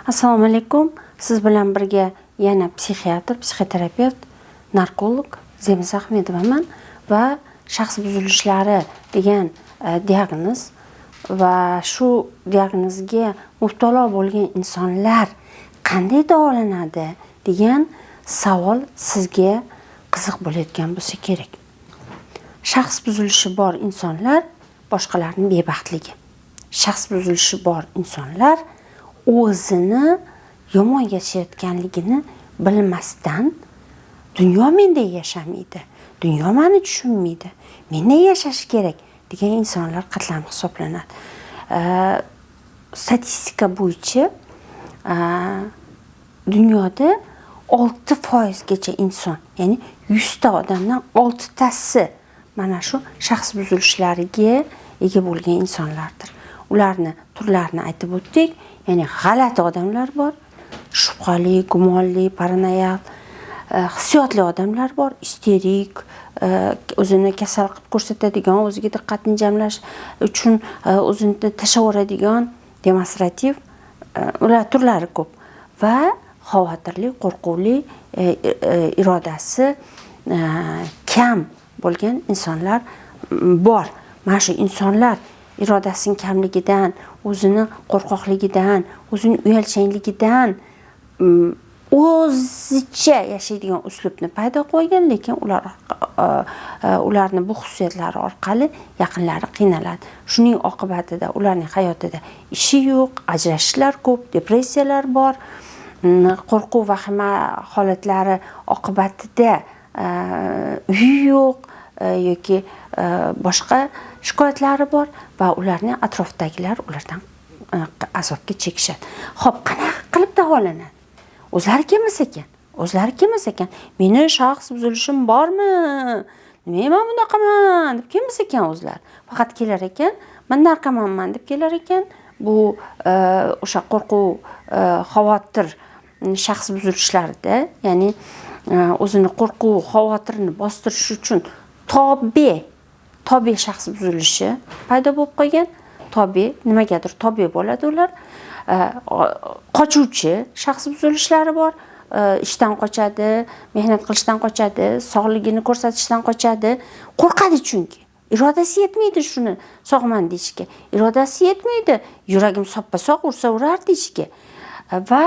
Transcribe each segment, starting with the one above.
Assalomu alaykum. Siz bilan birga yana psixiatr, psixoterapevt, narkolog Zemiz Ahmedovaman va shaxs buzilishlari degan diagnoz va shu diagnozga mubtalo bo'lgan insonlar qanday davolanadi degan savol sizga qiziq bo'layotgan bo'lsa kerak. Shaxs buzilishi bor insonlar boshqalarning bebaxtligi. Shaxs buzilishi bor insonlar o'zini yomon yashayotganligini bilmasdan dunyo menday yashamaydi, dunyo meni tushunmaydi, menday yashash kerak degan insonlar qatlami hisoblanadi. Statistika bo'yicha dunyoda 6% inson, ya'ni 100 ta odamdan 6 tasi mana shu shaxs buzilishlariga ega bo'lgan insonlardir. Ularni turlarini aytib o'tdik. Ya'ni g'alati odamlar bor, shubhali, gumonli, paranoyal, hissiyotli odamlar bor, isterik, o'zini kasal qilib ko'rsatadigan, o'ziga diqqatni jamlash uchun o'zini tashlaveradigan, demonstrativ, ular turlari ko'p va xavotirli, qo'rquvli, irodasi kam bo'lgan insonlar bor. Mana shu insonlar irodasining kamligidan, o'zini qo'rqoqligidan, o'zini uyalchanligidan o'zicha yashaydigan uslubni paydo qilgan, lekin ularni bu xususiyatlari orqali yaqinlari qiynaladi. Shuning oqibatida ularning hayotida ishi yo'q, ajrashishlar ko'p, depressiyalar bor, qo'rquv, vahima holatlari oqibatida uyi yo'q yoki boshqa shikoyatlari bor va ularning atrofdagilar ulardan azobga chekishadi. Xo'p, qanaqa qilib davolanadi? O'zlari kelmas ekan. Meni shaxs buzilishim bormi? Nima bunaqaman deb kelmas ekan o'zlari. Faqat kelar ekan, men narkomanman deb kelar ekan. Bu o'sha qo'rquv, xavotir shaxs buzilishlarida, ya'ni o'zini qo'rquv, xavotirini bostirish uchun tobe shaxs buzilishi paydo bo'lib qolgan. Nimagadir tobe bo'ladi ular. Qochuvchi shaxs buzilishlari bor. Ishdan qochadi, mehnat qilishdan qochadi, sog'ligini ko'rsatishdan qochadi. Qo'rqadi chunki. Irodasi yetmaydi shuni sog'man deyishga. Irodasi yetmaydi. Yuragim soppa-sog' ursa-urar deyishga. Va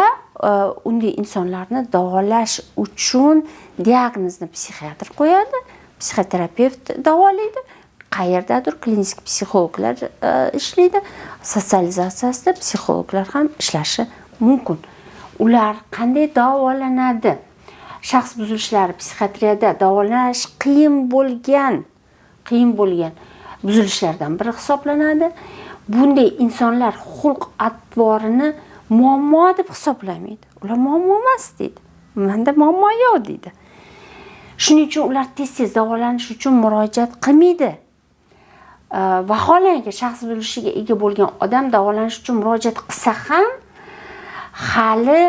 unday insonlarni davolash uchun diagnozni psixiatr qo'yadi, psixoterapevt davolaydi. Qayerdadir klinik psixologlar ishlaydi, sotsializatsiyasida psixologlar ham ishlashi mumkin. Ular qanday davolanadi? Shaxs buzilishlari psixiatriyada davolash qiyin bo'lgan buzilishlardan biri hisoblanadi. Bunday insonlar xulq-atvorini muammo deb hisoblamaydi. Ular muammo emas deydi. Menda muammo yo'q deydi. Shuning uchun ular tez davolanish uchun murojaat qilmaydi. Vaholanki shaxs buzilishiga ega bo'lgan odam davolanish uchun murojaat qilsa ham hali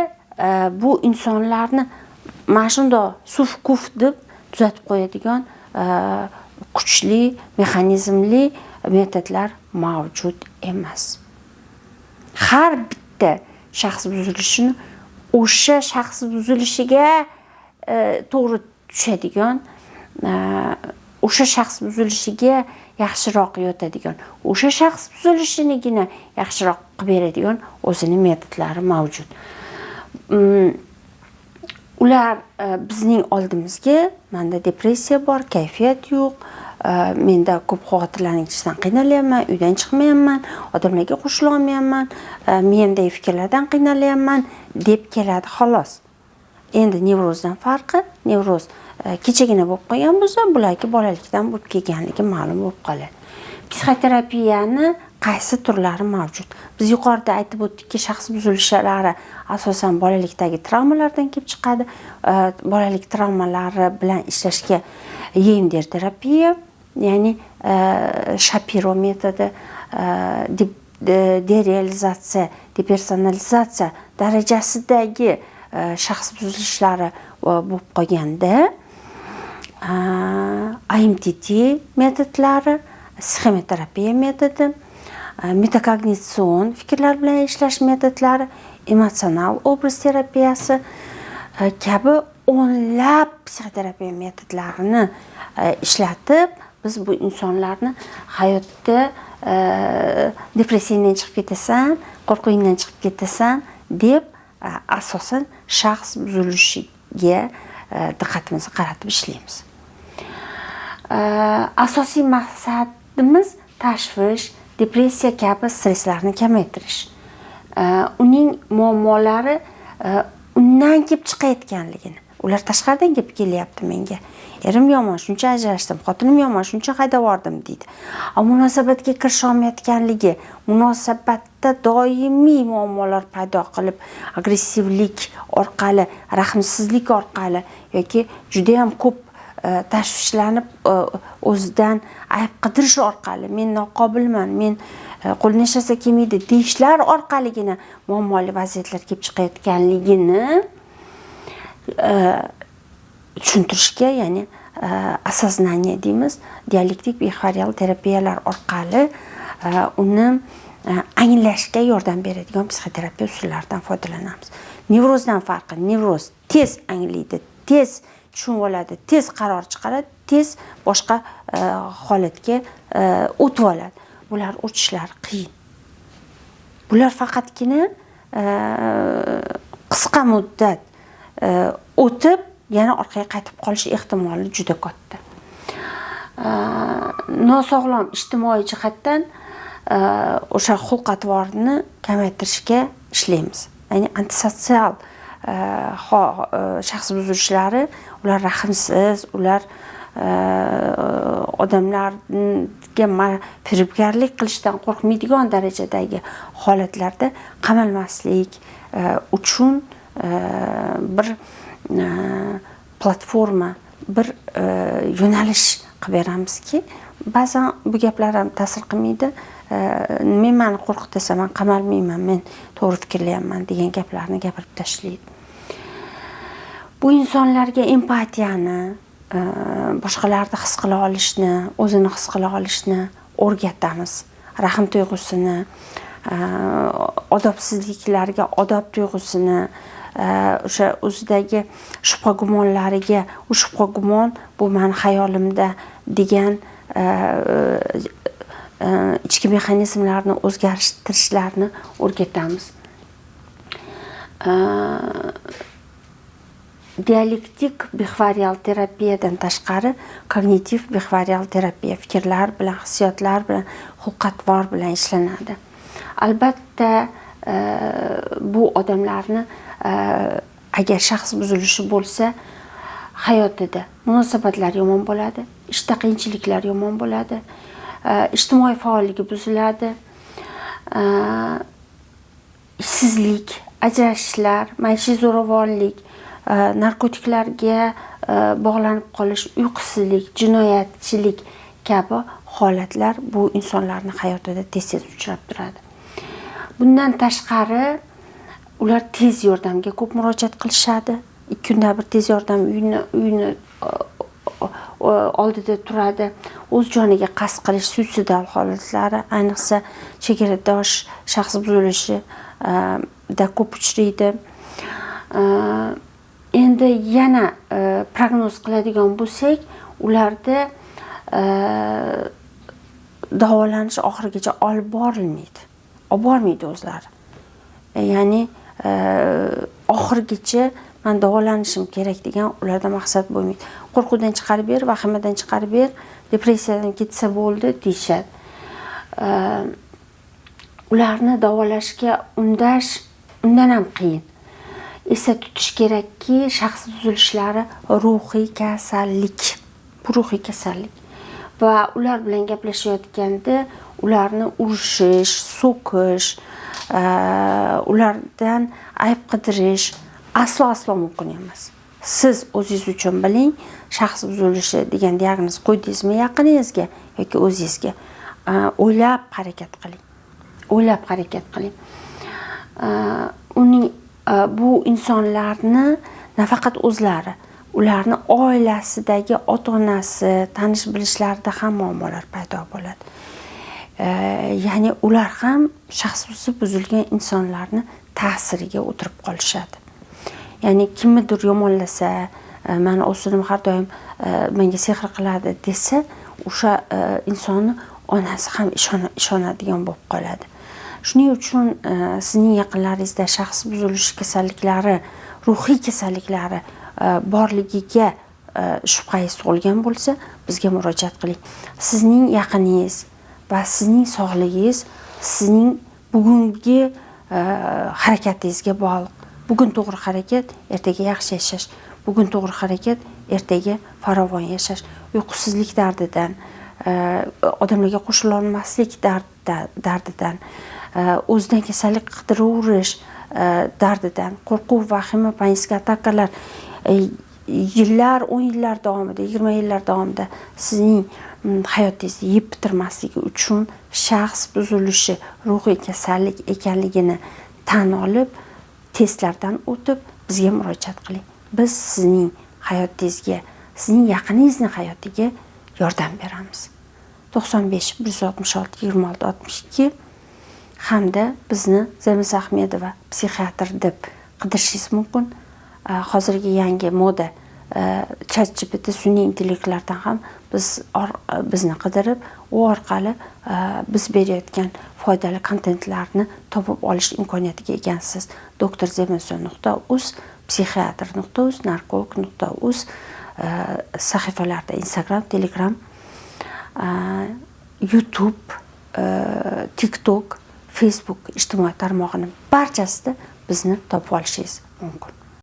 bu insonlarni mana shunday suf-kuf deb tuzatib qo'yadigan kuchli, mexanizmli metodlar mavjud emas. Har bitta shaxs buzilishini o'sha shaxs buzilishiga to'g'ri tushadigan, o'sha shaxs buzilishiga yaxshiroq yotadigan, o'sha shaxs buzilishinigina yaxshiroq qilib beradigan o'zining metodlari mavjud. Ular bizning oldimizga, menda depressiya bor, kayfiyat yo'q, menda ko'p xavotirlanishdan qiynalyapman, uydan chiqmayapman, odamlarga qo'shila olmayapman, mendagi fikrlardan qiynalyapman deb keladi xolos. Endi nevrozdan farqi, nevroz kechagina bo'lib qolgan bo'lsa, bularga bolalikdan bo'lib kelganligi ma'lum bo'lib qoladi. Psixoterapiyani qaysi turlari mavjud? Biz yuqorida aytib o'tdikki, shaxs buzilishlari asosan bolalikdagi travmalardan kelib chiqadi. Bolalik travmalari bilan ishlashga EMDR terapiya, ya'ni Shapiro metodi, derealizatsiya, depersonalizatsiya darajasidagi shaxs buzilishlari bo'lib qolganda IMTT metodlari, sxemoterapiya metodi, metakognitsion fikrlar bilan ishlash metodlari emotsional obraz terapiyasi kabi o'nlab psixoterapiya metodlarini ishlatib biz bu insonlarni hayotda depressiyadan chiqib ketasan, qo'rquvingdan chiqib ketasan deb asosan shaxs buzilishiga diqqatimizni qaratib ishlaymiz. Asosiy maqsadimiz tashvish, depressiya kabi stresslarni kamaytirish. Uning muammolari undan kelib chiqayotganligini, ular tashqaridan kelib kelyapti menga. Erim yomon, shuncha ajrashdim, xotinim yomon, shuncha haydab yubordim deydi. Munosabatga kirisha olmayotganligi, munosabatda doimiy muammolar paydo qilib, agressivlik orqali, rahmsizlik orqali yoki juda ham ko'p tashvishlanib o'zidan ayb qidirish orqali, men noqobilman, men qo'ldan ishlasa kelmaydi deyishlar orqaligina muammoli vaziyatlar kelib chiqayotganligini tushuntirishga, ya'ni осознание deymiz, dialektik behavioral terapiyalar orqali uni anglashga yordam beradigan psixoterapiya usullaridan foydalanamiz. Nevrozdan farqi, nevroz tez anglaydi, tez tushunib oladi, tez qaror chiqaradi, tez boshqa holatga o'tib oladi. Bular o'tishlari qiyin. Bular faqatgina qisqa muddat o'tib yana orqaga qaytib qolish ehtimoli juda katta. Nosog'lom ijtimoiy jihatdan o'sha xulq-atvorni kamaytirishga ishlaymiz. Ya'ni antisotsial shaxs buzilishlari, ular rahmsiz, ular odamlarga firibgarlik qilishdan qo'rqmaydigan darajadagi holatlarda qamalmaslik uchun bir platforma, bir yo'nalish qilib beramizki, ba'zan bu gaplar ham ta'sir qilmaydi. Men meni qo'rqitsa, men qamalmayman, men to'g'ri fikrlayapman degan gaplarni gapirib tashlaydi. Bu insonlarga empatiyani, boshqalarni his qila olishni, o'zini his qila olishni o'rgatamiz. Rahm tuyg'usini, odobsizliklarga odob tuyg'usini, o'sha o'zidagi shubha gumonlariga, u shubha gumon bu meni xayolimda degan ichki mexanizmlarni o'zgartirishlarni o'rgatamiz. Dialektik behavioral terapiyadan tashqari kognitiv behavioral terapiya fikrlar bilan, hissiyotlar bilan, xulq-atvor bilan ishlanadi. Albatta bu odamlarni agar shaxs buzilishi bo'lsa, hayotida munosabatlar yomon bo'ladi, ishda qiyinchiliklar yomon bo'ladi, ijtimoiy faolligi buziladi, ishsizlik, ajrashishlar, maishiy zo'ravonlik, narkotiklarga bog'lanib qolish, uyqusizlik, jinoyatchilik kabi holatlar bu insonlarning hayotida tez-tez uchrab turadi. Bundan tashqari ular tez yordamga ko'p murojaat qilishadi. 2 kunda bir tez yordam uyini oldida turadi. O'z joniga qasd qilish, suitsidal holatlari, ayniqsa chegaradosh shaxs buzilishi da ko'p uchraydi. Endi yana prognoz qiladigan bo'lsak, ularda davolanish oxirigacha olib borilmaydi. Olib bormaydi o'zlari. Ya'ni oxirigacha men davolanishim kerak degan ularda maqsad bo'lmaydi. Qo'rquvdan chiqarib ber, vahimadan chiqarib ber, depressiyadan ketsa bo'ldi deyishadi. Ularni davolashga undash undan ham qiyin. Esa tutish kerakki, shaxs buzilishlari ruhiy kasallik. Bu ruhiy kasallik. Va ular bilan gaplashayotganda ularni urishish, so'kish, ulardan ayb qidirish aslo mumkin emas. Siz o'zingiz uchun biling, shaxs buzilishi degan diagnoz qo'ydingizmi yaqiningizga yoki o'zingizga, o'ylab harakat qiling. O'ylab harakat qiling. Uning bu insonlarni nafaqat o'zlari, ularni oilasidagi ota-onasi, tanish bilishlarida ham muammolar paydo bo'ladi. Ya'ni ular ham shaxsi buzilgan insonlarni ta'siriga o'tirib qolishadi. Ya'ni kimnidir yomonlasa, mani o'zinim har doim menga sehr qiladi desa, o'sha insonni onasi ham ishonadigan bo'lib qoladi. Shuning uchun sizning yaqinlaringizda shaxs buzilishi kasalliklari, ruhiy kasalliklari borligiga shubhangiz tug'ilgan bo'lsa, bizga murojaat qiling. Sizning yaqiningiz va sizning sog'ligingiz sizning bugungi harakatingizga bog'liq. Bugun to'g'ri harakat, ertaga yaxshi yashash. Bugun to'g'ri harakat, ertaga farovon yashash. Uyqusizlik dardidan, odamlarga qo'shila olmaslik dardidan, o'zidan kasallik qidiraverish dardidan, qo'rquv, vahima, panik atakalar yillar, 10 yillar davomida, 20 yillar davomida sizning hayotingizni yeb bitirmasligi uchun shaxs buzilishi ruhiy kasallik ekanligini tan olib, testlardan o'tib bizga murojaat qiling. Biz sizning hayotingizga, sizning yaqiningizni hayotiga yordam beramiz. 95 166 26 62 hamda bizni Zemiz Ahmedova psixiatr deb qidirishingiz mumkin. Hozirgi yangi moda ChatGPT sun'iy intellektlardan ham bizni qidirib, u orqali biz berayotgan foydali kontentlarni topib olish imkoniyatiga egasiz. doktorzemison.uz, psixiatr.uz, narkolog.uz sahifalarda Instagram, Telegram, YouTube, TikTok, Facebook ijtimoiy tarmog'ini barchasida bizni topib olishingiz mumkin.